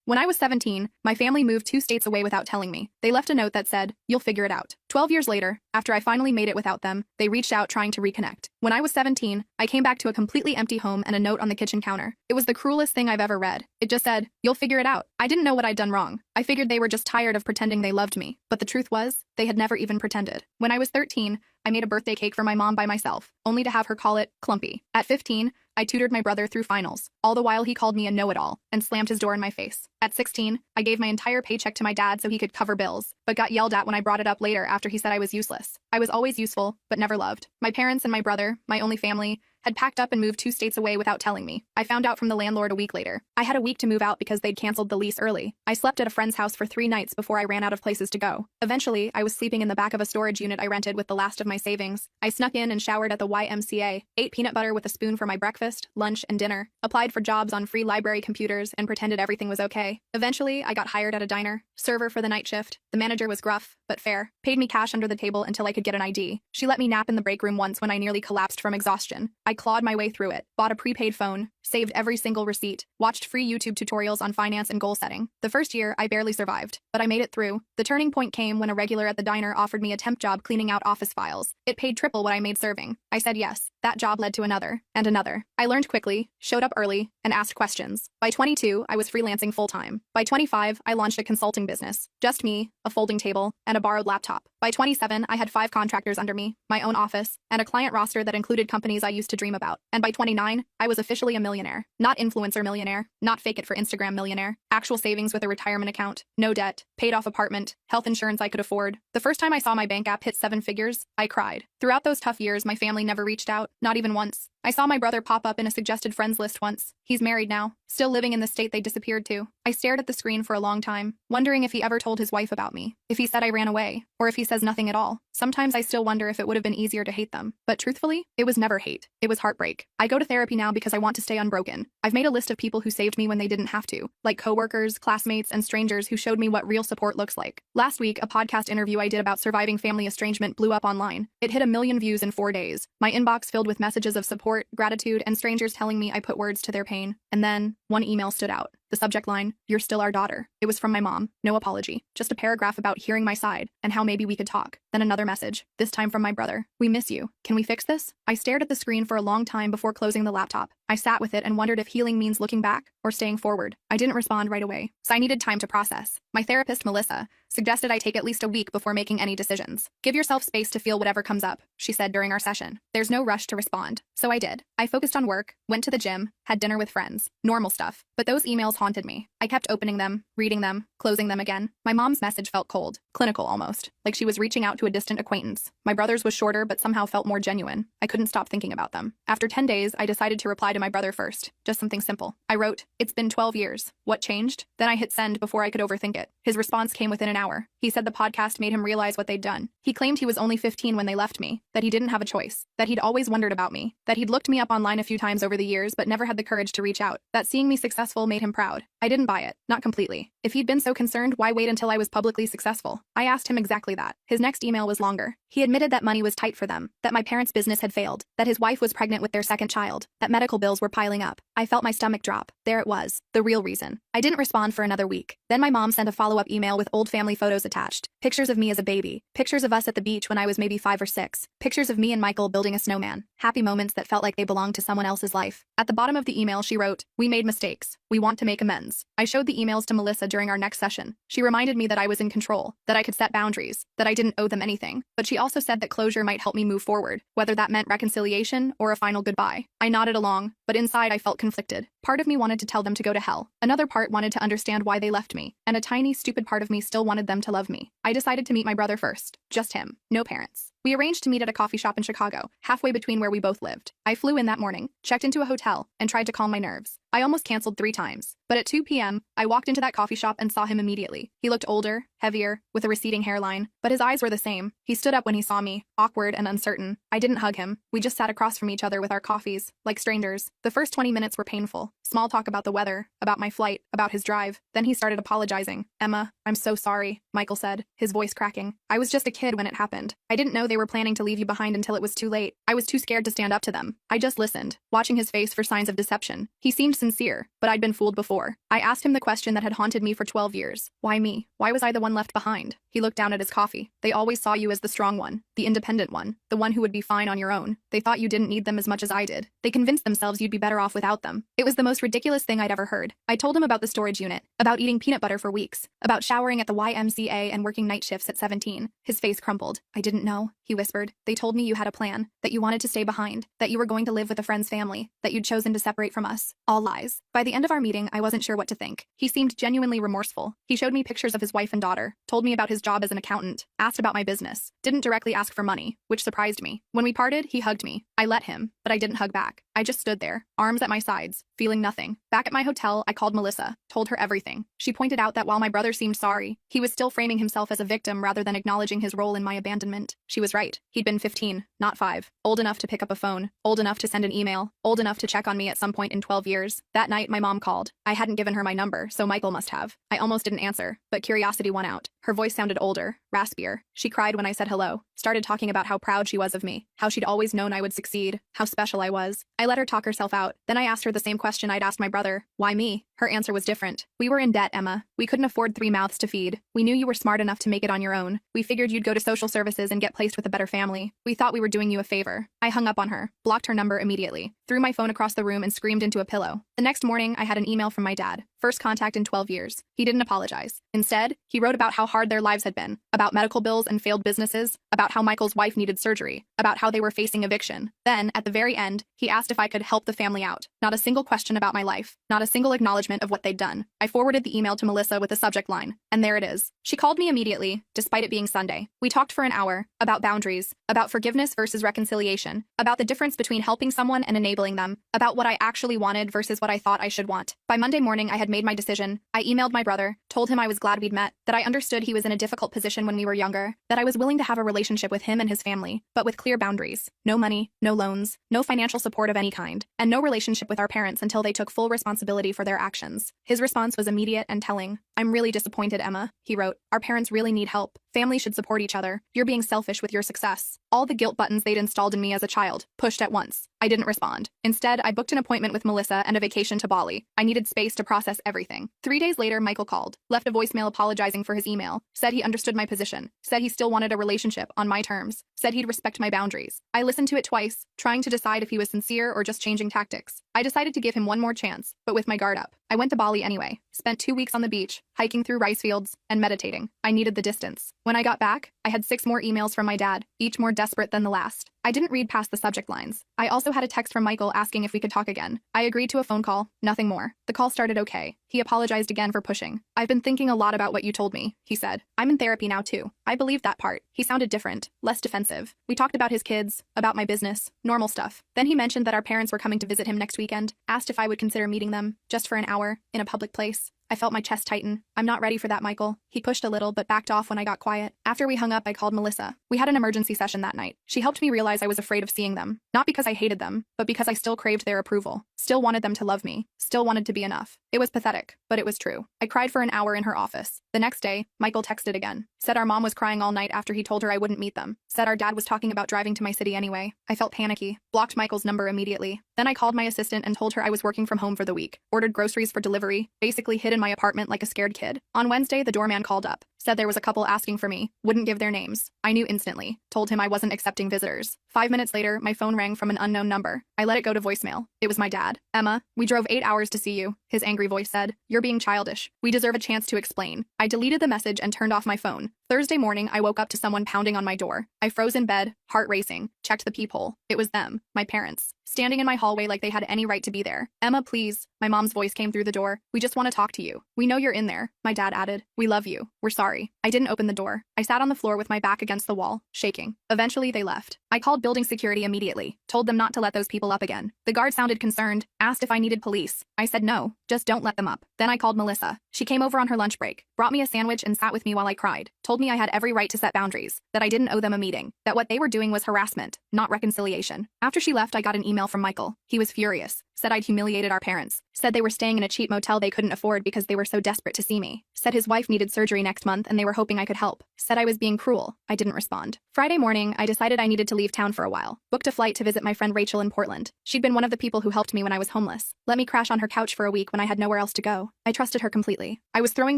When I was 17, my family moved 2 states away without telling me. They left a note that said, "You'll figure it out." 12 years later, after I finally made it without them, they reached out trying to reconnect. When I was 17, I came back to a completely empty home and a note on the kitchen counter. It was the cruelest thing I've ever read. It just said, "You'll figure it out." I didn't know what I'd done wrong. I figured they were just tired of pretending they loved me. But the truth was, they had never even pretended. When I was 13, I made a birthday cake for my mom by myself, only to have her call it clumpy. At 15, I tutored my brother through finals. All the while he called me a know-it-all and slammed his door in my face. At 16, I gave my entire paycheck to my dad so he could cover bills, but got yelled at when I brought it up later after he said I was useless. I was always useful, but never loved. My parents and my brother, my only family, had packed up and moved 2 states away without telling me. I found out from the landlord a week later. I had a week to move out because they'd canceled the lease early. I slept at a friend's house for 3 nights before I ran out of places to go. Eventually, I was sleeping in the back of a storage unit I rented with the last of my savings. I snuck in and showered at the YMCA, ate peanut butter with a spoon for my breakfast, lunch, and dinner, applied for jobs on free library computers, and pretended everything was okay. Eventually, I got hired at a diner, server for the night shift. The manager was gruff, but fair, paid me cash under the table until I could get an ID. She let me nap in the break room once when I nearly collapsed from exhaustion. I clawed my way through it, bought a prepaid phone, saved every single receipt, watched free YouTube tutorials on finance and goal setting. The first year, I barely survived, but I made it through. The turning point came when a regular at the diner offered me a temp job cleaning out office files. It paid triple what I made serving. I said yes. That job led to another, and another. I learned quickly, showed up early, and asked questions. By 22, I was freelancing full-time. By 25, I launched a consulting business. Just me, a folding table, and a borrowed laptop. By 27, I had 5 contractors under me, my own office, and a client roster that included companies I used to dream about. And by 29, I was officially a millionaire. Not influencer millionaire, not fake it for Instagram millionaire. Actual savings with a retirement account, no debt, paid off apartment, health insurance I could afford. The first time I saw my bank app hit 7 figures, I cried. Throughout those tough years, my family never reached out, not even once. I saw my brother pop up in a suggested friends list once. He's married now, still living in the state they disappeared to. I stared at the screen for a long time, wondering if he ever told his wife about me, if he said I ran away, or if he says nothing at all. Sometimes I still wonder if it would have been easier to hate them. But truthfully, it was never hate. It was heartbreak. I go to therapy now because I want to stay unbroken. I've made a list of people who saved me when they didn't have to, like coworkers, classmates, and strangers who showed me what real support looks like. Last week, a podcast interview I did about surviving family estrangement blew up online. It hit 1 million views in 4 days. My inbox filled with messages of support, gratitude, and strangers telling me I put words to their pain. And then, one email stood out. The subject line, "You're still our daughter." It was from my mom. No apology. Just a paragraph about hearing my side and how maybe we could talk. Then another message, this time from my brother. "We miss you. Can we fix this?" I stared at the screen for a long time before closing the laptop. I sat with it and wondered if healing means looking back or staying forward. I didn't respond right away, so I needed time to process. My therapist, Melissa, suggested I take at least a week before making any decisions. "Give yourself space to feel whatever comes up," she said during our session. "There's no rush to respond." So I did. I focused on work, went to the gym, had dinner with friends. Normal stuff. But those emails haunted me. I kept opening them, reading them, closing them again. My mom's message felt cold, clinical almost, like she was reaching out to a distant acquaintance. My brother's was shorter but somehow felt more genuine. I couldn't stop thinking about them. After 10 days, I decided to reply to my brother first. Just something simple. I wrote, "It's been 12 years. What changed?" Then I hit send before I could overthink it. His response came within an hour. He said the podcast made him realize what they'd done. He claimed he was only 15 when they left me, that he didn't have a choice, that he'd always wondered about me, that he'd looked me up online a few times over the years but never had the courage to reach out, that seeing me successful made him proud. I didn't buy it, not completely. If he'd been so concerned, why wait until I was publicly successful? I asked him exactly that. His next email was longer. He admitted that money was tight for them, that my parents' business had failed, that his wife was pregnant with their second child, that medical bills were piling up. I felt my stomach drop. There it was, the real reason. I didn't respond for another week. Then my mom sent a follow-up email with old family photos attached. Pictures of me as a baby, pictures of us at the beach when I was maybe 5 or 6, pictures of me and Michael building a snowman, happy moments that felt like they belonged to someone else's life. At the bottom of the email she wrote, "We made mistakes. We want to make amends." I showed the emails to Melissa during our next session. She reminded me that I was in control, that I could set boundaries, that I didn't owe them anything. But she also said that closure might help me move forward, whether that meant reconciliation or a final goodbye. I nodded along, but inside I felt conflicted. Part of me wanted to tell them to go to hell. Another part wanted to understand why they left me. And a tiny, stupid part of me still wanted them to love me. I decided to meet my brother first. Just him. No parents. We arranged to meet at a coffee shop in Chicago, halfway between where we both lived. I flew in that morning, checked into a hotel, and tried to calm my nerves. I almost canceled 3 times. But at 2 p.m., I walked into that coffee shop and saw him immediately. He looked older, heavier, with a receding hairline, but his eyes were the same. He stood up when he saw me, awkward and uncertain. I didn't hug him. We just sat across from each other with our coffees, like strangers. The first 20 minutes were painful. Small talk about the weather, about my flight, about his drive. Then he started apologizing. Emma, I'm so sorry, Michael said, his voice cracking. I was just a kid when it happened. I didn't know they were planning to leave you behind until it was too late. I was too scared to stand up to them. I just listened, watching his face for signs of deception. He seemed sincere, but I'd been fooled before. I asked him the question that had haunted me for 12 years. Why me? Why was I the one left behind? He looked down at his coffee. They always saw you as the strong one, the independent one, the one who would be fine on your own. They thought you didn't need them as much as I did. They convinced themselves you'd be better off without them. It was the most ridiculous thing I'd ever heard. I told him about the storage unit, about eating peanut butter for weeks, about showering at the YMCA and working night shifts at 17. His face crumpled. I didn't know, he whispered. They told me you had a plan, that you wanted to stay behind, that you were going to live with a friend's family, that you'd chosen to separate from us. All lies. By the end of our meeting, I wasn't sure what to think. He seemed genuinely remorseful. He showed me pictures of his wife and daughter, told me about his job as an accountant, asked about my business, didn't directly ask for money, which surprised me. When we parted, he hugged me. I let him, but I didn't hug back. I just stood there, arms at my sides, feeling nothing. Back at my hotel, I called Melissa, told her everything. She pointed out that while my brother seemed sorry, he was still framing himself as a victim rather than acknowledging his role in my abandonment. She was right. He'd been 15, not 5. Old enough to pick up a phone, old enough to send an email, old enough to check on me at some point in 12 years. That night, my mom called. I hadn't given her my number, so Michael must have. I almost didn't answer, but curiosity won out. Her voice sounded older, raspier. She cried when I said hello, started talking about how proud she was of me, how she'd always known I would succeed, how special I was. I let her talk herself out. Then I asked her the same question I'd asked my brother. Why me? Her answer was different. We were in debt, Emma. We couldn't afford 3 mouths to feed. We knew you were smart enough to make it on your own. We figured you'd go to social services and get placed with a better family. We thought we were doing you a favor. I hung up on her, blocked her number immediately, threw my phone across the room and screamed into a pillow. The next morning, I had an email from my dad. First contact in 12 years. He didn't apologize. Instead, he wrote about how hard their lives had been, about medical bills and failed businesses, about how Michael's wife needed surgery, about how they were facing eviction. Then, at the very end, he asked if I could help the family out. Not a single question about my life, not a single acknowledgement of what they'd done. I forwarded the email to Melissa with the subject line, and there it is. She called me immediately, despite it being Sunday. We talked for an hour, about boundaries, about forgiveness versus reconciliation, about the difference between helping someone and enabling them, about what I actually wanted versus what I thought I should want. By Monday morning, I had made my decision. I emailed my brother, told him I was glad we'd met, that I understood he was in a difficult position when we were younger, that I was willing to have a relationship with him and his family, but with clear boundaries. No money, no loans, no financial support of any kind, and no relationship with our parents until they took full responsibility for their actions. His response was immediate and telling. I'm really disappointed, Emma, he wrote. Our parents really need help. Families should support each other. You're being selfish with your success. All the guilt buttons they'd installed in me as a child, pushed at once. I didn't respond. Instead, I booked an appointment with Melissa and a vacation to Bali. I needed space to process everything. 3 days later, Michael called, left a voicemail apologizing for his email, said he understood my position, said he still wanted a relationship on my terms, said he'd respect my boundaries. I listened to it twice, trying to decide if he was sincere or just changing tactics. I decided to give him one more chance, but with my guard up. I went to Bali anyway, spent 2 weeks on the beach, hiking through rice fields, and meditating. I needed the distance. When I got back, I had 6 more emails from my dad, each more desperate than the last. I didn't read past the subject lines. I also had a text from Michael asking if we could talk again. I agreed to a phone call, nothing more. The call started okay. He apologized again for pushing. I've been thinking a lot about what you told me, he said. I'm in therapy now too. I believed that part. He sounded different, less defensive. We talked about his kids, about my business, normal stuff. Then he mentioned that our parents were coming to visit him next weekend, asked if I would consider meeting them, just for an hour, in a public place. I felt my chest tighten. I'm not ready for that, Michael. He pushed a little but backed off when I got quiet. After we hung up, I called Melissa. We had an emergency session that night. She helped me realize I was afraid of seeing them. Not because I hated them, but because I still craved their approval. Still wanted them to love me. Still wanted to be enough. It was pathetic, but it was true. I cried for an hour in her office. The next day, Michael texted again. Said our mom was crying all night after he told her I wouldn't meet them. Said our dad was talking about driving to my city anyway. I felt panicky. Blocked Michael's number immediately. Then I called my assistant and told her I was working from home for the week. Ordered groceries for delivery. Basically hid in my apartment like a scared kid. On Wednesday, the doorman called up. Said there was a couple asking for me. Wouldn't give their names. I knew instantly. Told him I wasn't accepting visitors. 5 minutes later, my phone rang from an unknown number. I let it go to voicemail. It was my dad. Emma, we drove 8 hours to see you, his angry voice said. You're being childish. We deserve a chance to explain. I deleted the message and turned off my phone. Thursday morning, I woke up to someone pounding on my door. I froze in bed, heart racing, checked the peephole. It was them, my parents, standing in my hallway like they had any right to be there. Emma, please. My mom's voice came through the door. We just want to talk to you. We know you're in there. My dad added. We love you. We're sorry. I didn't open the door. I sat on the floor with my back against the wall, shaking. Eventually, they left. I called building security immediately, told them not to let those people up again. The guard sounded concerned, asked if I needed police. I said no, just don't let them up. Then I called Melissa. She came over on her lunch break, brought me a sandwich and sat with me while I cried, told me I had every right to set boundaries, that I didn't owe them a meeting, that what they were doing was harassment, not reconciliation. After she left, I got an email from Michael. He was furious. Said I'd humiliated our parents. Said they were staying in a cheap motel they couldn't afford because they were so desperate to see me. Said his wife needed surgery next month and they were hoping I could help. Said I was being cruel. I didn't respond. Friday morning, I decided I needed to leave town for a while. Booked a flight to visit my friend Rachel in Portland. She'd been one of the people who helped me when I was homeless. Let me crash on her couch for a week when I had nowhere else to go. I trusted her completely. I was throwing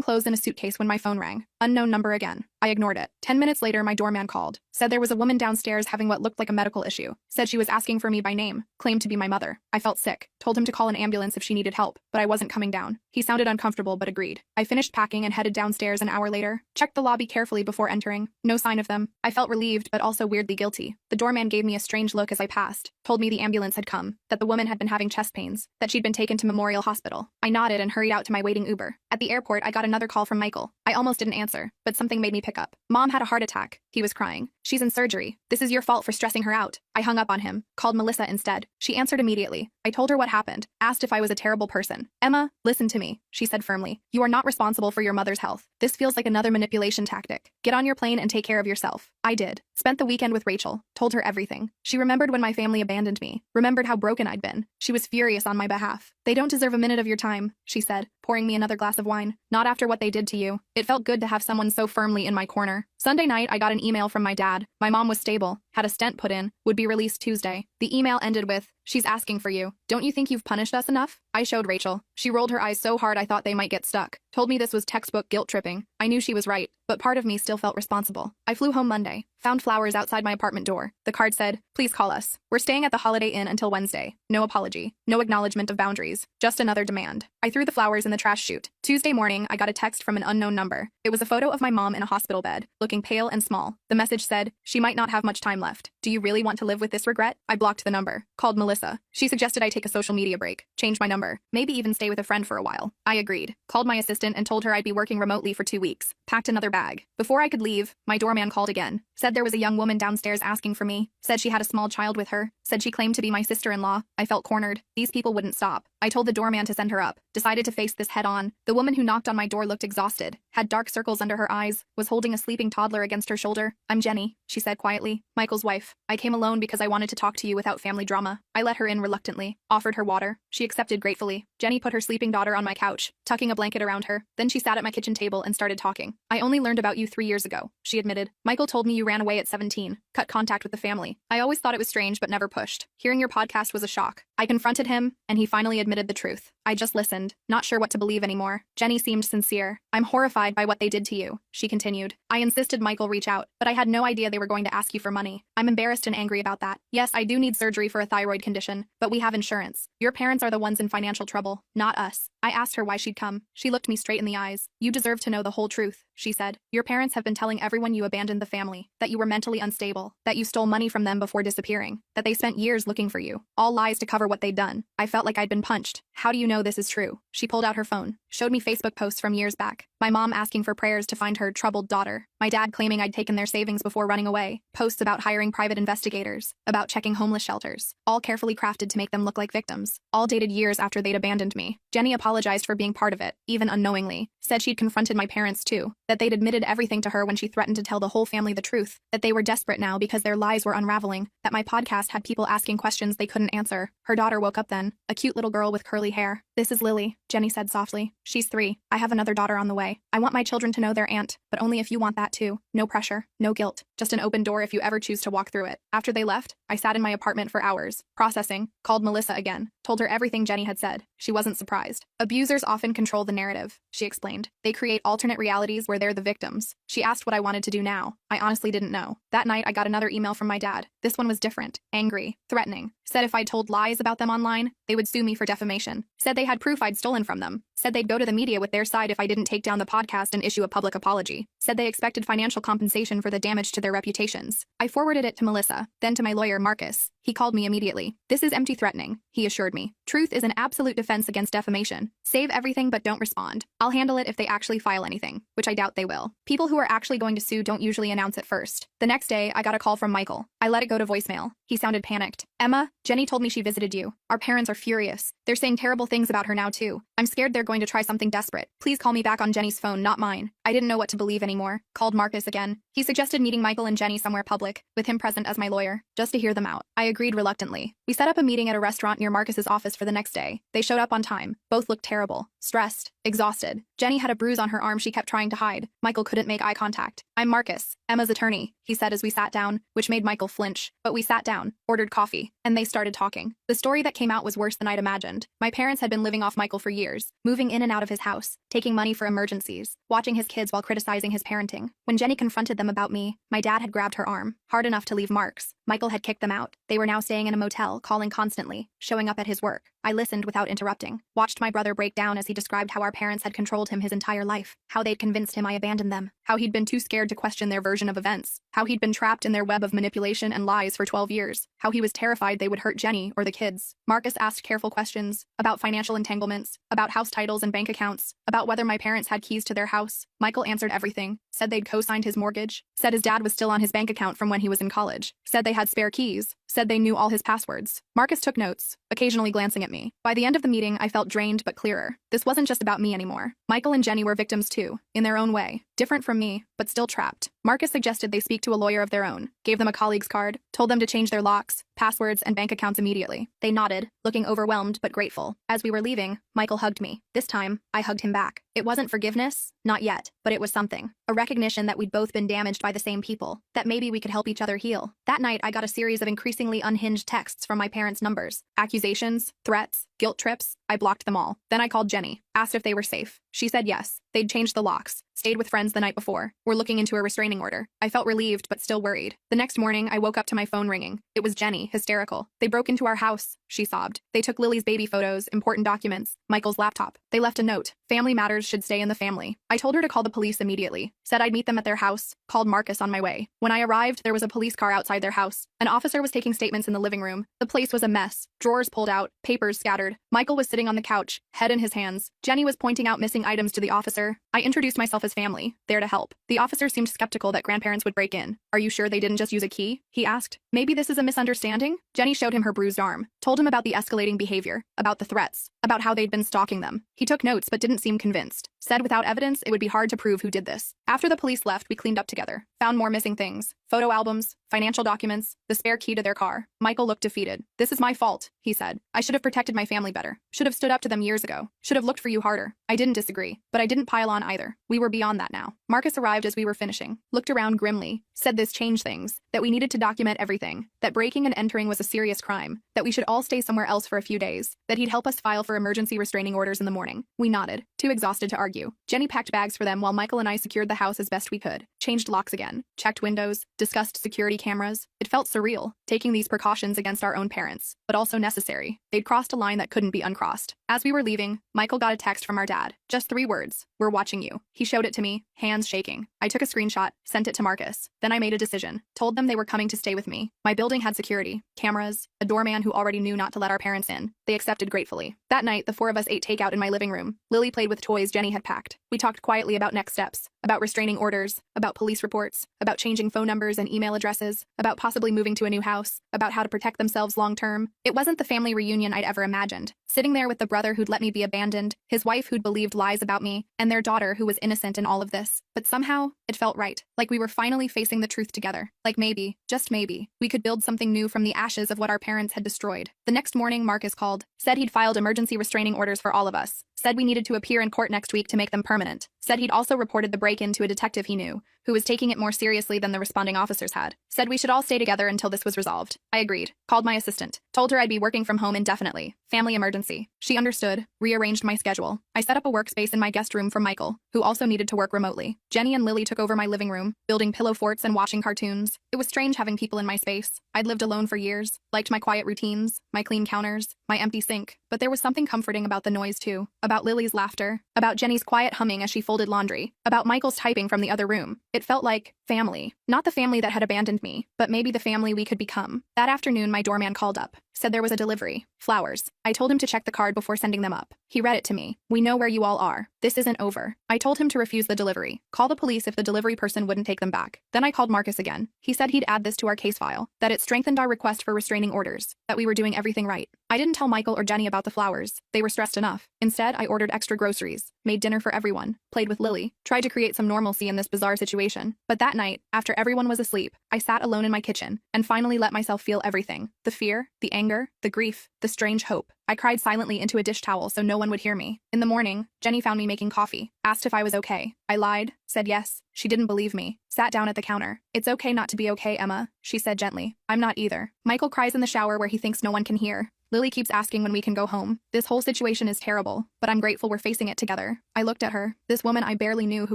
clothes in a suitcase when my phone rang. Unknown number again. I ignored it. 10 minutes later, my doorman called. Said there was a woman downstairs having what looked like a medical issue. Said she was asking for me by name. Claimed to be my mother. I felt sick. Told him to call an ambulance if she needed help, but I wasn't coming down. He sounded uncomfortable but agreed. I finished packing and headed downstairs an hour later. Checked the lobby carefully before entering. No sign of them. I felt relieved but also weirdly guilty. The doorman gave me a strange look as I passed. Told me the ambulance had come. That the woman had been having chest pains. That she'd been taken to Memorial Hospital. I nodded and hurried out to my waiting Uber. At the airport, I got another call from Michael. I almost didn't answer, but something made me pick up. Mom had a heart attack. He was crying. She's in surgery. This is your fault for stressing her out. I hung up on him. Called Melissa instead. She answered immediately. I told her what happened. Asked if I was a terrible person. Emma, listen to me, she said firmly. You are not responsible for your mother's health. This feels like another manipulation tactic. Get on your plane and take care of yourself. I did. Spent the weekend with Rachel. Told her everything. She remembered when my family abandoned me. Remembered how broken I'd been. She was furious on my behalf. They don't deserve a minute of your time, she said, pouring me another glass of wine. Not after what they did to you. It felt good to have someone so firmly in my corner. Sunday night, I got an email from my dad. My mom was stable, had a stent put in, would be released Tuesday. The email ended with, "She's asking for you. Don't you think you've punished us enough?" I showed Rachel. She rolled her eyes so hard I thought they might get stuck. Told me this was textbook guilt tripping. I knew she was right, but part of me still felt responsible. I flew home Monday. Found flowers outside my apartment door. The card said, "Please call us. We're staying at the Holiday Inn until Wednesday." No apology. No acknowledgement of boundaries. Just another demand. I threw the flowers in the trash chute. Tuesday morning, I got a text from an unknown number. It was a photo of my mom in a hospital bed, looking pale and small. The message said, "She might not have much time left. Do you really want to live with this regret?" I blocked the number. Called Melissa. She suggested I take a social media break, change my number, maybe even stay with a friend for a while. I agreed. Called my assistant and told her I'd be working remotely for 2 weeks. Packed another bag. Before I could leave, my doorman called again. Said there was a young woman downstairs asking for me. Said she had a small child with her. Said she claimed to be my sister-in-law. I felt cornered. These people wouldn't stop. I told the doorman to send her up. Decided to face this head-on. The woman who knocked on my door looked exhausted. Had dark circles under her eyes. Was holding a sleeping toddler against her shoulder. "I'm Jenny," she said quietly. "Michael's wife. I came alone because I wanted to talk to you without family drama." I let her in reluctantly. Offered her water. She accepted gratefully. Jenny put her sleeping daughter on my couch, tucking a blanket around her. Then she sat at my kitchen table and started talking. "I only learned about you 3 years ago," she admitted. "Michael told me you ran away at 17. Cut contact with the family. I always thought it was strange but never pushed. Hearing your podcast was a shock. I confronted him, and he finally admitted the truth. I just listened, not sure what to believe anymore." Jenny seemed sincere. "I'm horrified by what they did to you," she continued. "I insisted Michael reach out, but I had no idea they were going to ask you for money. I'm embarrassed and angry about that. Yes, I do need surgery for a thyroid condition, but we have insurance. Your parents are the ones in financial trouble, not us." I asked her why she'd come. She looked me straight in the eyes. "You deserve to know the whole truth," she said. "Your parents have been telling everyone you abandoned the family, that you were mentally unstable, that you stole money from them before disappearing, that they spent years looking for you. All lies to cover what they'd done." I felt like I'd been punched. "How do you know this is true?" She pulled out her phone, showed me Facebook posts from years back. My mom asking for prayers to find her troubled daughter. My dad claiming I'd taken their savings before running away. Posts about hiring private investigators, about checking homeless shelters. All carefully crafted to make them look like victims. All dated years after they'd abandoned me. Jenny apologized for being part of it, even unknowingly. Said she'd confronted my parents too. That they'd admitted everything to her when she threatened to tell the whole family the truth. That they were desperate now because their lies were unraveling. That my podcast had people asking questions they couldn't answer. Her daughter woke up then. A cute little girl with curly hair. "This is Lily," Jenny said softly. "She's 3. I have another daughter on the way. I want my children to know their aunt, but only if you want that too. No pressure, no guilt. Just an open door if you ever choose to walk through it." After they left, I sat in my apartment for hours, processing, called Melissa again, told her everything Jenny had said. She wasn't surprised. "Abusers often control the narrative," she explained. "They create alternate realities where they're the victims." She asked what I wanted to do now. I honestly didn't know. That night, I got another email from my dad. This one was different, angry, threatening. Said if I told lies about them online, they would sue me for defamation. Said they had proof I'd stolen from them. Said they'd go to the media with their side if I didn't take down the podcast and issue a public apology. Said they expected financial compensation for the damage to their reputations. I forwarded it to Melissa, then to my lawyer, Marcus. He called me immediately. "This is empty threatening," he assured me. "Truth is an absolute defense against defamation. Save everything but don't respond. I'll handle it if they actually file anything," which I doubt they will. People who are actually going to sue don't usually announce it first. The next day, I got a call from Michael. I let it go to voicemail. He sounded panicked. "Emma, Jenny told me she visited you. Our parents are furious. They're saying terrible things about her now too. I'm scared they're going to try something desperate. Please call me back on Jenny's phone, not mine." I didn't know what to believe anymore. Called Marcus again. He suggested meeting Michael and Jenny somewhere public, with him present as my lawyer, just to hear them out. I agreed reluctantly. We set up a meeting at a restaurant near near Marcus's office for the next day. They showed up on time. Both looked terrible, stressed, exhausted. Jenny had a bruise on her arm she kept trying to hide. Michael couldn't make eye contact. "I'm Marcus, Emma's attorney," he said as we sat down, which made Michael flinch. But we sat down, ordered coffee, and they started talking. The story that came out was worse than I'd imagined. My parents had been living off Michael for years, moving in and out of his house, taking money for emergencies, watching his kids while criticizing his parenting. When Jenny confronted them about me, my dad had grabbed her arm, hard enough to leave marks. Michael had kicked them out. They were now staying in a motel, calling constantly, showing up at his work. I listened without interrupting, watched my brother break down as he described how our parents had controlled him his entire life, how they'd convinced him I abandoned them, how he'd been too scared to question their version of events, how he'd been trapped in their web of manipulation and lies for 12 years, how he was terrified they would hurt Jenny or the kids. Marcus asked careful questions about financial entanglements, about house titles and bank accounts, about whether my parents had keys to their house. Michael answered everything, said they'd co-signed his mortgage, said his dad was still on his bank account from when he was in college, said they had spare keys, said they knew all his passwords. Marcus took notes, occasionally glancing at me. By the end of the meeting, I felt drained but clearer. This wasn't just about me anymore. Michael and Jenny were victims too, in their own way, different from me, but still trapped. Marcus suggested they speak to a lawyer of their own, gave them a colleague's card, told them to change their locks, passwords, and bank accounts immediately. They nodded, looking overwhelmed but grateful. As we were leaving, Michael hugged me. This time, I hugged him back. It wasn't forgiveness, not yet, but it was something. A recognition that we'd both been damaged by the same people, that maybe we could help each other heal. That night, I got a series of increasingly unhinged texts from my parents' numbers. Accusations, threats, guilt trips. I blocked them all. Then I called Jenny, asked if they were safe. She said yes. They'd changed the locks, stayed with friends the night before, were looking into a restraining order. I felt relieved but still worried. The next morning, I woke up to my phone ringing. It was Jenny, hysterical. "They broke into our house," she sobbed. "They took Lily's baby photos, important documents, Michael's laptop. They left a note. Family matters should stay in the family." I told her to call the police immediately, said I'd meet them at their house, called Marcus on my way. When I arrived, there was a police car outside their house. An officer was taking statements in the living room. The place was a mess. Drawers pulled out, papers scattered. Michael was sitting on the couch, head in his hands. Jenny was pointing out missing items to the officer. I introduced myself as family, there to help. The officer seemed skeptical that grandparents would break in. "Are you sure they didn't just use a key?" he asked. "Maybe this is a misunderstanding?" Jenny showed him her bruised arm, told him about the escalating behavior, about the threats, about how they'd been stalking them. He took notes but didn't seem convinced. Said without evidence, it would be hard to prove who did this. After the police left, we cleaned up together, found more missing things, photo albums, financial documents, the spare key to their car. Michael looked defeated. "This is my fault," he said. "I should have protected my family better. Should have stood up to them years ago. Should have looked for you harder." I didn't disagree, but I didn't pile on either. We were beyond that now. Marcus arrived as we were finishing, looked around grimly, said this changed things, that we needed to document everything, that breaking and entering was a serious crime, that we should all stay somewhere else for a few days, that he'd help us file for emergency restraining orders in the morning. We nodded, too exhausted to argue. Jenny packed bags for them while Michael and I secured the house as best we could, changed locks again, checked windows, discussed security cameras. It felt surreal, taking these precautions against our own parents, but also necessary. They'd crossed a line that couldn't be uncrossed. As we were leaving, Michael got a text from our dad. Just 3 words. "We're watching you." He showed it to me, hands shaking. I took a screenshot, sent it to Marcus. Then I made a decision. Told them they were coming to stay with me. My building had security, cameras, a doorman who already knew not to let our parents in. They accepted gratefully. That night, the 4 of us ate takeout in my living room. Lily played with toys Jenny had packed. We talked quietly about next steps, about restraining orders, about police reports, about changing phone numbers and email addresses, about possibly moving to a new house, about how to protect themselves long term. It wasn't the family reunion I'd ever imagined. Sitting there with the brother who'd let me be abandoned, his wife who'd believed lies about me, and their daughter who was innocent in all of this. But somehow, it felt right. Like we were finally facing the truth together. Like maybe, just maybe, we could build something new from the ashes of what our parents had destroyed. The next morning, Marcus called, said he'd filed emergency restraining orders for all of us, said we needed to appear in court next week to make them permanent, said he'd also reported the break-in to a detective he knew, who was taking it more seriously than the responding officers had, said we should all stay together until this was resolved. I agreed, called my assistant, told her I'd be working from home indefinitely, family emergency. She understood, rearranged my schedule. I set up a workspace in my guest room for Michael, who also needed to work remotely. Jenny and Lily took over my living room, building pillow forts and watching cartoons. It was strange having people in my space. I'd lived alone for years, liked my quiet routines, my clean counters, my empty sink, but there was something comforting about the noise too, about Lily's laughter, about Jenny's quiet humming as she folded laundry, about Michael's typing from the other room. It felt like family. Not the family that had abandoned me, but maybe the family we could become. That afternoon, my doorman called up, said there was a delivery, flowers. I told him to check the card before sending them up. He read it to me. "We know where you all are. This isn't over." I told him to refuse the delivery, call the police if the delivery person wouldn't take them back. Then I called Marcus again. He said he'd add this to our case file, that it strengthened our request for restraining orders, that we were doing everything right. I didn't tell Michael or Jenny about the flowers. They were stressed enough. Instead, I ordered extra groceries, made dinner for everyone, played with Lily, tried to create some normalcy in this bizarre situation. But that night, after everyone was asleep, I sat alone in my kitchen and finally let myself feel everything. The fear, the anger, anger, the grief, the strange hope. I cried silently into a dish towel so no one would hear me. In the morning, Jenny found me making coffee, asked if I was okay. I lied, said yes. She didn't believe me. Sat down at the counter. It's okay not to be okay, Emma, she said gently. I'm not either. Michael cries in the shower where he thinks no one can hear. Lily keeps asking when we can go home. This whole situation is terrible, but I'm grateful we're facing it together. I looked at her, this woman I barely knew who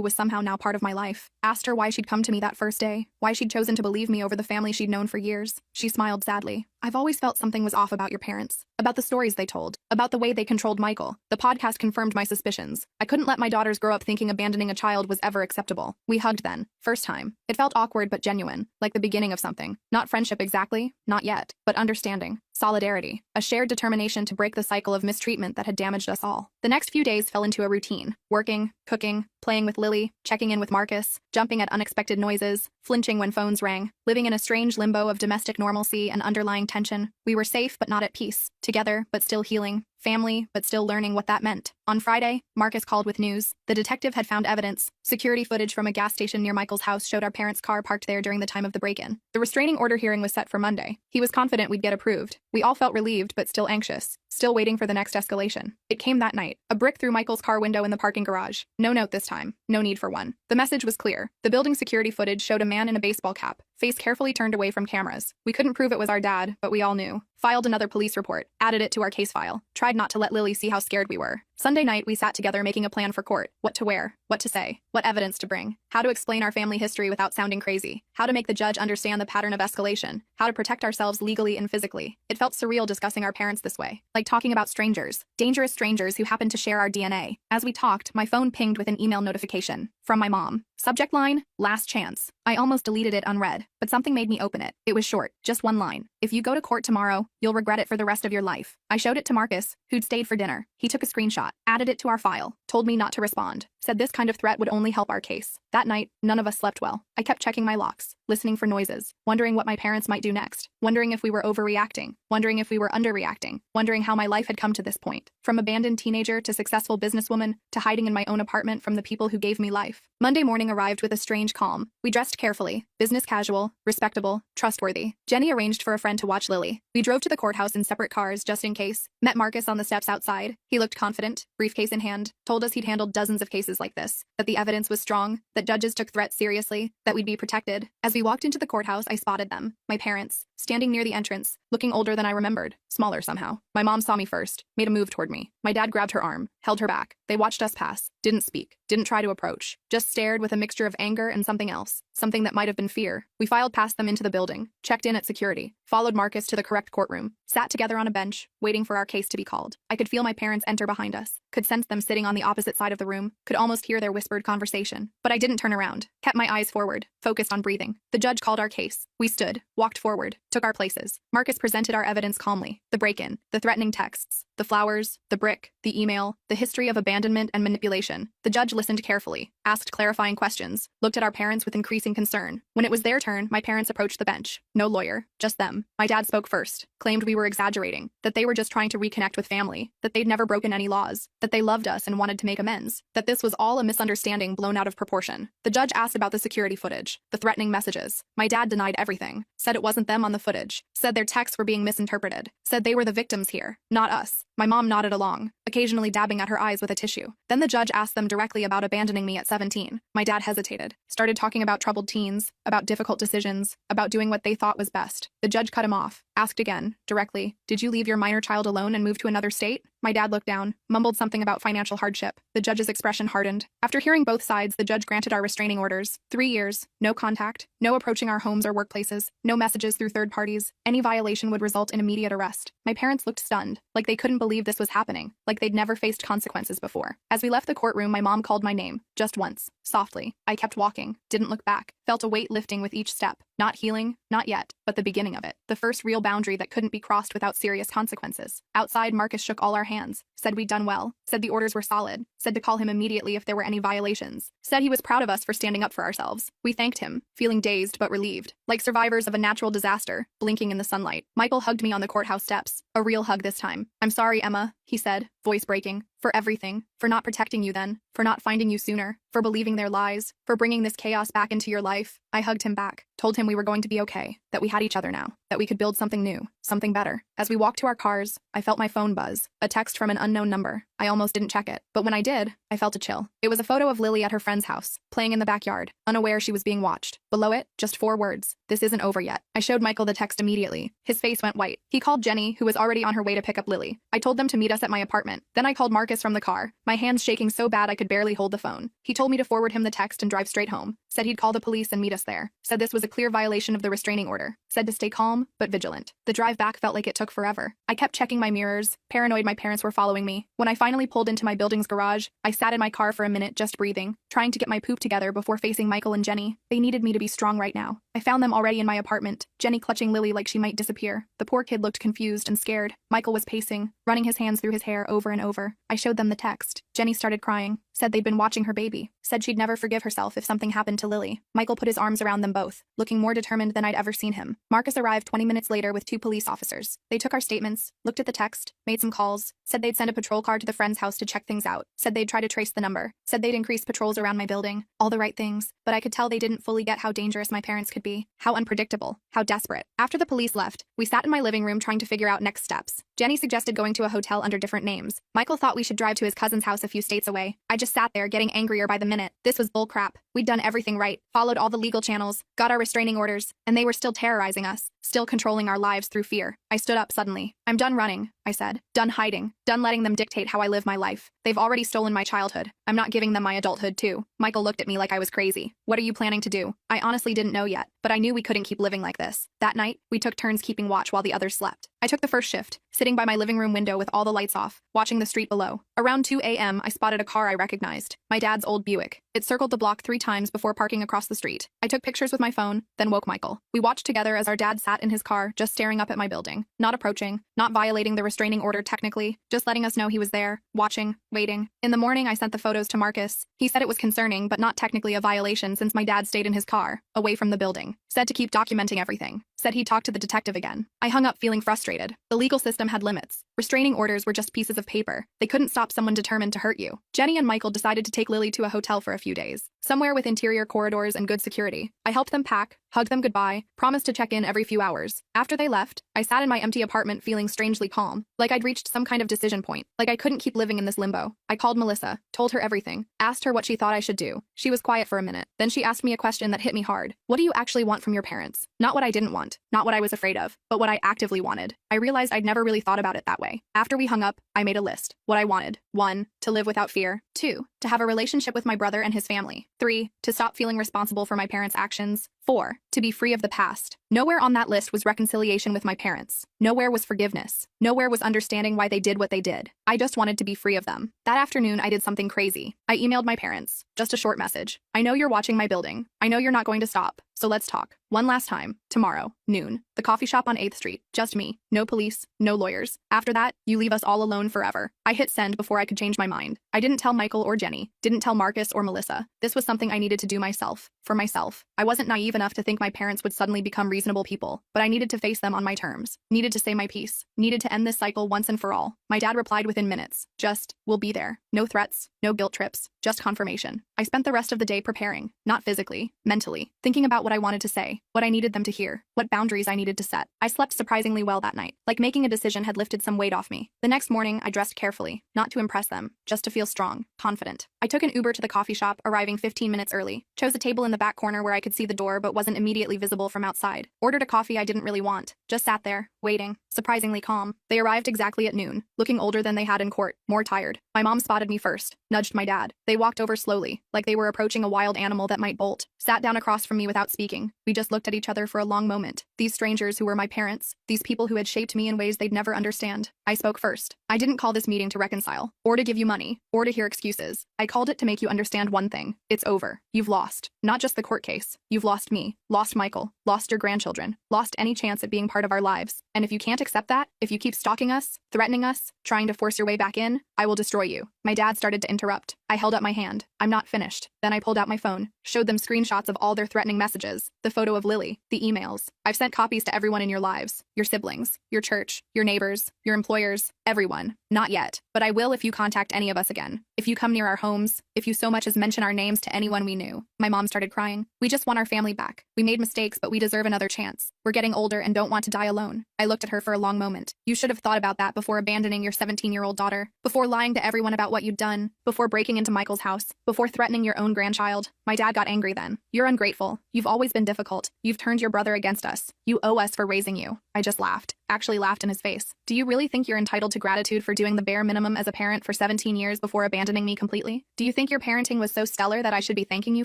was somehow now part of my life. Asked her why she'd come to me that first day, why she'd chosen to believe me over the family she'd known for years. She smiled sadly. I've always felt something was off about your parents, about the stories they told, about the way they controlled Michael. The podcast confirmed my suspicions. I couldn't let my daughters grow up thinking abandoning a child was ever acceptable. We hugged then. First time. It felt awkward but genuine, like the beginning of something. Not friendship exactly, not yet, but understanding. Solidarity, a shared determination to break the cycle of mistreatment that had damaged us all. The next few days fell into a routine. Working, cooking, playing with Lily, checking in with Marcus, jumping at unexpected noises, flinching when phones rang, living in a strange limbo of domestic normalcy and underlying tension. We were safe but not at peace, together but still healing, family but still learning what that meant. On Friday, Marcus called with news. The detective had found evidence. Security footage from a gas station near Michael's house showed our parents' car parked there during the time of the break-in. The restraining order hearing was set for Monday. He was confident we'd get approved. We all felt relieved but still anxious, still waiting for the next escalation. It came that night. A brick through Michael's car window in the parking garage. No note this time. No need for one. The message was clear. The building security footage showed a man in a baseball cap, face carefully turned away from cameras. We couldn't prove it was our dad, but we all knew. Filed another police report, added it to our case file, tried not to let Lily see how scared we were. Sunday night, we sat together making a plan for court. What to wear, what to say, what evidence to bring, how to explain our family history without sounding crazy, how to make the judge understand the pattern of escalation, how to protect ourselves legally and physically. It felt surreal discussing our parents this way, like talking about strangers, dangerous strangers who happened to share our DNA. As we talked, my phone pinged with an email notification from my mom. Subject line, last chance. I almost deleted it unread, but something made me open it. It was short, just one line. If you go to court tomorrow, you'll regret it for the rest of your life. I showed it to Marcus, who'd stayed for dinner. He took a screenshot, added it to our file, told me not to respond, said this kind of threat would only help our case. That night, none of us slept well. I kept checking my locks, listening for noises, wondering what my parents might do next, wondering if we were overreacting, wondering if we were underreacting, wondering how my life had come to this point. From abandoned teenager to successful businesswoman to hiding in my own apartment from the people who gave me life. Monday morning arrived with a strange calm. We dressed carefully, business casual, respectable, trustworthy. Jenny arranged for a friend to watch Lily. We drove to the courthouse in separate cars just in case. Met Marcus on the steps outside. He looked confident, briefcase in hand, told us he'd handled dozens of cases like this, that the evidence was strong, that judges took threats seriously, that we'd be protected. As we walked into the courthouse, I spotted them, my parents, standing near the entrance, looking older than I remembered, smaller somehow. My mom saw me first, made a move toward me. My dad grabbed her arm, held her back. They watched us pass, didn't speak, didn't try to approach, just stared with a mixture of anger and something else, something that might have been fear. We filed past them into the building, checked in at security, followed Marcus to the correct courtroom, sat together on a bench, waiting for our case to be called. I could feel my parents enter behind us, could sense them sitting on the opposite side of the room, could almost hear their whispered conversation. But I didn't turn around, kept my eyes forward, focused on breathing. The judge called our case. We stood, walked forward, took our places. Marcus presented our evidence calmly. The break-in, the threatening texts, the flowers, the brick, the email, the history of abandonment and manipulation. The judge listened carefully, asked clarifying questions, looked at our parents with increasing concern. When it was their turn, my parents approached the bench. No lawyer, just them. My dad spoke first, claimed we were exaggerating, that they were just trying to reconnect with family, that they'd never broken any laws, that they loved us and wanted to make amends, that this was all a misunderstanding blown out of proportion. The judge asked about the security footage, the threatening messages. My dad denied everything, said it wasn't them on the footage, said their texts were being misinterpreted, said they were the victims here, not us. My mom nodded along, occasionally dabbing at her eyes with a tissue. Then the judge asked them directly about abandoning me at 17. My dad hesitated, started talking about troubled teens, about difficult decisions, about doing what they thought was best. The judge cut him off, asked again, directly, did you leave your minor child alone and move to another state? My dad looked down, mumbled something about financial hardship. The judge's expression hardened. After hearing both sides, the judge granted our restraining orders. 3 years, no contact, no approaching our homes or workplaces, no messages through third parties. Any violation would result in immediate arrest. My parents looked stunned, like they couldn't believe this was happening, like they'd never faced consequences before. As we left the courtroom, my mom called my name, just once, softly. I kept walking, didn't look back, felt a weight lifting with each step. Not healing, not yet, but the beginning of it. The first real boundary that couldn't be crossed without serious consequences. Outside, Marcus shook all our hands, said we'd done well, said the orders were solid, said to call him immediately if there were any violations, said he was proud of us for standing up for ourselves. We thanked him, feeling dazed but relieved, like survivors of a natural disaster, blinking in the sunlight. Michael hugged me on the courthouse steps, a real hug this time. I'm sorry, Emma, he said, voice breaking, for everything, for not protecting you then, for not finding you sooner, for believing their lies, for bringing this chaos back into your life. I hugged him back, Told him we were going to be okay, that we had each other now, that we could build something new, something better. As we walked to our cars, I felt my phone buzz, a text from an unknown number. I almost didn't check it, but when I did, I felt a chill. It was a photo of Lily at her friend's house, playing in the backyard, unaware she was being watched. Below it, just 4 words: "This isn't over yet." I showed Michael the text immediately. His face went white. He called Jenny, who was already on her way to pick up Lily. I told them to meet us at my apartment. Then I called Marcus from the car, my hands shaking so bad I could barely hold the phone. He told me to forward him the text and drive straight home. Said he'd call the police and meet us there. Said this was a clear violation of the restraining order. Said to stay calm, but vigilant. The drive back felt like it took forever. I kept checking my mirrors, paranoid my parents were following me. When I finally pulled into my building's garage, I sat in my car for a minute just breathing, trying to get my poop together before facing Michael and Jenny. They needed me to be strong right now. I found them already in my apartment, Jenny clutching Lily like she might disappear. The poor kid looked confused and scared. Michael was pacing, running his hands through his hair over and over. I showed them the text. Jenny started crying, said they'd been watching her baby, said she'd never forgive herself if something happened to Lily. Michael put his arms around them both, looking more determined than I'd ever seen him. Marcus arrived 20 minutes later with 2 police officers. They took our statements, looked at the text, made some calls, said they'd send a patrol car to the friend's house to check things out, said they'd try to trace the number, said they'd increase patrols around my building. All the right things, but I could tell they didn't fully get how dangerous my parents could be, how unpredictable, how desperate. After the police left, we sat in my living room trying to figure out next steps. Jenny suggested going to a hotel under different names. Michael thought we should drive to his cousin's house a few states away. I just sat there getting angrier by the minute. This was bullcrap. We'd done everything right, followed all the legal channels, got our restraining orders, and they were still terrorizing us, still controlling our lives through fear. I stood up suddenly. "I'm done running," I said. "Done hiding. Done letting them dictate how I live my life. They've already stolen my childhood. I'm not giving them my adulthood too." Michael looked at me like I was crazy. "What are you planning to do?" I honestly didn't know yet, but I knew we couldn't keep living like this. That night, we took turns keeping watch while the others slept. I took the first shift, sitting by my living room window with all the lights off, watching the street below. Around 2 a.m., I spotted a car I recognized, my dad's old Buick. It circled the block 3 times before parking across the street. I took pictures with my phone, then woke Michael. We watched together as our dad sat in his car, just staring up at my building, not approaching, not violating the restraining order technically, just letting us know he was there, watching, waiting. In the morning, I sent the photos to Marcus. He said it was concerning, but not technically a violation since my dad stayed in his car, away from the building. Said to keep documenting everything. Said he'd talk to the detective again. I hung up feeling frustrated. The legal system had limits. Restraining orders were just pieces of paper. They couldn't stop someone determined to hurt you. Jenny and Michael decided to take Lily to a hotel for a few days, somewhere with interior corridors and good security. I helped them pack, hugged them goodbye, promised to check in every few hours. After they left, I sat in my empty apartment feeling strangely calm, like I'd reached some kind of decision point, like I couldn't keep living in this limbo. I called Melissa, told her everything, asked her what she thought I should do. She was quiet for a minute. Then she asked me a question that hit me hard. What do you actually want from your parents? Not what I didn't want, not what I was afraid of, but what I actively wanted. I realized I'd never really thought about it that way. After we hung up, I made a list. What I wanted. 1. To live without fear. 2. To have a relationship with my brother and his family. 3. To stop feeling responsible for my parents' actions. 4. To be free of the past. Nowhere on that list was reconciliation with my parents. Nowhere was forgiveness. Nowhere was understanding why they did what they did. I just wanted to be free of them. That afternoon, I did something crazy. I emailed my parents. Just a short message. "I know you're watching my building. I know you're not going to stop. So let's talk. One last time. Tomorrow, noon. The coffee shop on 8th Street. Just me. No police. No lawyers. After that, you leave us all alone forever." I hit send before I could change my mind. I didn't tell Michael or Jenny. Didn't tell Marcus or Melissa. This was something I needed to do myself. For myself. I wasn't naive enough to think my parents would suddenly become reasonable people, but I needed to face them on my terms. Needed to say my piece. Needed to end this cycle once and for all. My dad replied within minutes. Just, "We'll be there." No threats. No guilt trips. Just confirmation. I spent the rest of the day preparing. Not physically. Mentally. Thinking about what I wanted to say. What I needed them to hear. What boundaries I needed to set. I slept surprisingly well that night. Like making a decision had lifted some weight off me. The next morning, I dressed carefully. Not to impress them. Just to feel strong. Confident. I took an Uber to the coffee shop, arriving 15 minutes early. Chose a table in the back corner where I could see the door but wasn't immediately visible from outside. Ordered a coffee I didn't really want. Just sat there, waiting. Surprisingly calm. They arrived exactly at noon. Looking older than they had in court. More tired. My mom spotted me first. Nudged my dad. They walked over slowly, like they were approaching a wild animal that might bolt. Sat down across from me without speaking. We just looked at each other for a long moment. These strangers who were my parents. These people who had shaped me in ways they'd never understand. I spoke first. I didn't call this meeting to reconcile, or to give you money, or to hear excuses. I called it to make you understand one thing. It's over. You've lost. Not just the court case. You've lost me. Lost Michael. Lost your grandchildren. Lost any chance at being part of our lives. And if you can't accept that, if you keep stalking us, threatening us, trying to force your way back in, I will destroy you. My dad started to interrupt. I held up my hand. I'm not finished. Then I pulled out my phone, showed them screenshots of all their threatening messages, the photo of Lily, the emails. I've sent copies to everyone in your lives, your siblings, your church, your neighbors, your employers, everyone. Not yet, but I will if you contact any of us again. If you come near our homes, if you so much as mention our names to anyone we knew. My mom started crying. We just want our family back. We made mistakes, but we deserve another chance. We're getting older and don't want to die alone. I looked at her for a long moment. You should have thought about that before abandoning your 17-year-old daughter, before lying to everyone about what you'd done, before breaking into Michael's house, before threatening your own grandchild. My dad got angry then. You're ungrateful. You've always been difficult. You've turned your brother against us. You owe us for raising you. I just laughed. Actually laughed in his face. Do you really think you're entitled to gratitude for doing the bare minimum as a parent for 17 years before abandoning me completely? Do you think your parenting was so stellar that I should be thanking you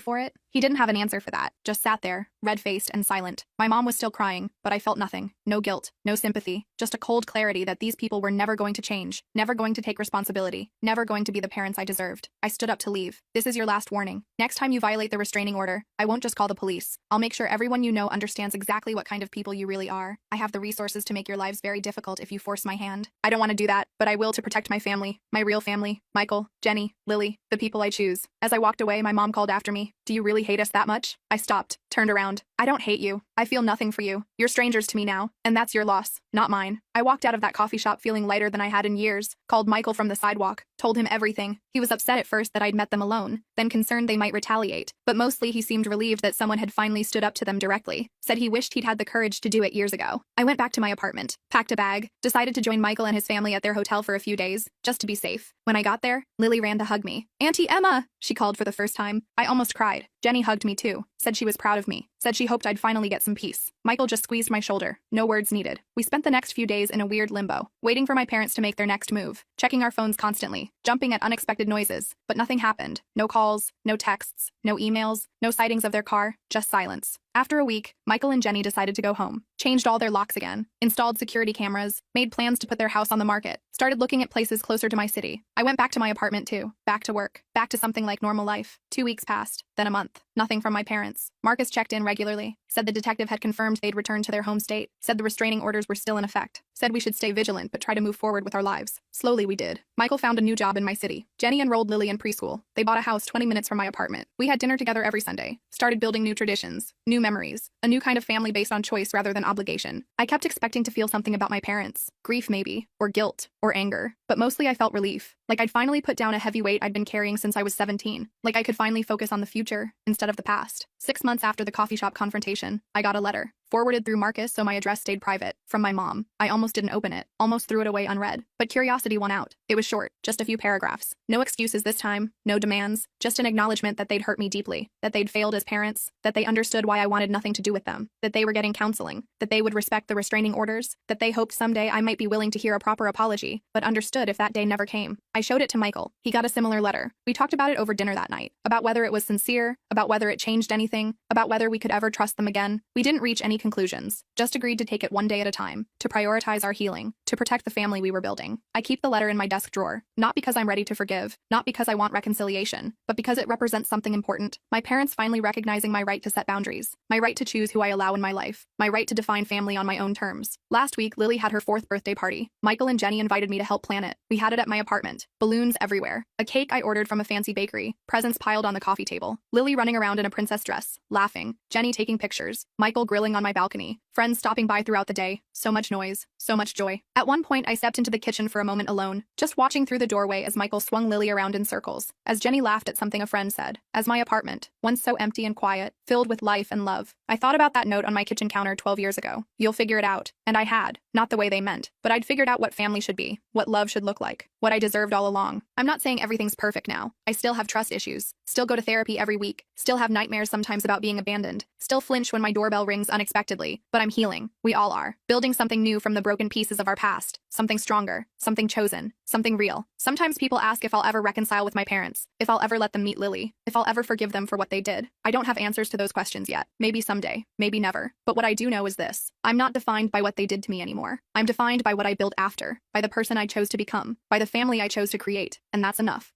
for it? He didn't have an answer for that, just sat there, red-faced and silent. My mom was still crying, but I felt nothing. No guilt, no sympathy, just a cold clarity that these people were never going to change, never going to take responsibility, never going to be the parents I deserved. I stood up to leave. This is your last warning. Next time you violate the restraining order, I won't just call the police. I'll make sure everyone you know understands exactly what kind of people you really are. I have the resources to make your lives very difficult if you force my hand. I don't want to do that, but I will to protect my family, my real family, Michael, Jenny, Lily, the people I choose. As I walked away, my mom called after me. Do you really hate us that much? I stopped, turned around. I don't hate you. I feel nothing for you. You're strangers to me now, and that's your loss, not mine. I walked out of that coffee shop feeling lighter than I had in years, called Michael from the sidewalk, told him everything. He was upset at first that I'd met them alone, then concerned they might retaliate, but mostly he seemed relieved that someone had finally stood up to them directly, said he wished he'd had the courage to do it years ago. I went back to my apartment, packed a bag, decided to join Michael and his family at their hotel for a few days, just to be safe. When I got there, Lily ran to hug me. Auntie Emma, she called for the first time. I almost cried. Jenny hugged me too, said she was proud of me, said she hoped I'd finally get some peace. Michael just squeezed my shoulder, no words needed. We spent the next few days in a weird limbo, waiting for my parents to make their next move, checking our phones constantly, jumping at unexpected noises, but nothing happened. No calls, no texts, no emails, no sightings of their car, just silence. After a week, Michael and Jenny decided to go home, changed all their locks again, installed security cameras, made plans to put their house on the market, started looking at places closer to my city. I went back to my apartment too, back to work, back to something like normal life. 2 weeks passed, then a month. Nothing from my parents. Marcus checked in regularly, said the detective had confirmed they'd returned to their home state, said the restraining orders were still in effect, said we should stay vigilant but try to move forward with our lives. Slowly we did. Michael found a new job in my city. Jenny enrolled Lily in preschool. They bought a house 20 minutes from my apartment. We had dinner together every Sunday, started building new traditions, new memories, a new kind of family based on choice rather than obligation. I kept expecting to feel something about my parents, grief maybe, or guilt, or anger, but mostly I felt relief, like I'd finally put down a heavy weight I'd been carrying since I was 17, like I could finally focus on the future instead of the past. 6 months after the coffee shop confrontation, I got a letter, forwarded through Marcus so my address stayed private, from my mom. I almost didn't open it, almost threw it away unread, but curiosity won out. It was short, just a few paragraphs. No excuses this time, no demands, just an acknowledgement that they'd hurt me deeply, that they'd failed as parents, that they understood why I wanted nothing to do with them, that they were getting counseling, that they would respect the restraining orders, that they hoped someday I might be willing to hear a proper apology, but understood if that day never came. I showed it to Michael. He got a similar letter. We talked about it over dinner that night, about whether it was sincere, about whether it changed anything, about whether we could ever trust them again. We didn't reach any conclusions, just agreed to take it one day at a time, to prioritize our healing, to protect the family we were building. I keep the letter in my desk drawer, not because I'm ready to forgive, not because I want reconciliation, but because it represents something important. My parents finally recognizing my right to set boundaries, my right to choose who I allow in my life, my right to define family on my own terms. Last week, Lily had her 4th birthday party. Michael and Jenny invited me to help plan it. We had it at my apartment. Balloons everywhere. A cake I ordered from a fancy bakery. Presents piled on the coffee table. Lily running around in a princess dress, laughing. Jenny taking pictures. Michael grilling on my balcony. Friends stopping by throughout the day. So much noise. So much joy. At one point, I stepped into the kitchen for a moment alone, just watching through the doorway as Michael swung Lily around in circles, as Jenny laughed at something a friend said. As my apartment, once so empty and quiet, filled with life and love. I thought about that note on my kitchen counter 12 years ago. You'll figure it out. And I had. Not the way they meant, but I'd figured out what family should be, what love should look like, what I deserved all along. I'm not saying everything's perfect now. I still have trust issues, still go to therapy every week, still have nightmares sometimes about being abandoned, still flinch when my doorbell rings unexpectedly, but I'm healing. We all are. Building something new from the broken pieces of our past, something stronger, something chosen, something real. Sometimes people ask if I'll ever reconcile with my parents, if I'll ever let them meet Lily, if I'll ever forgive them for what they did. I don't have answers to those questions yet. Maybe someday, maybe never. But what I do know is this. I'm not defined by what they did to me anymore. I'm defined by what I built after, by the person I chose to become, by the family I chose to create, and that's enough.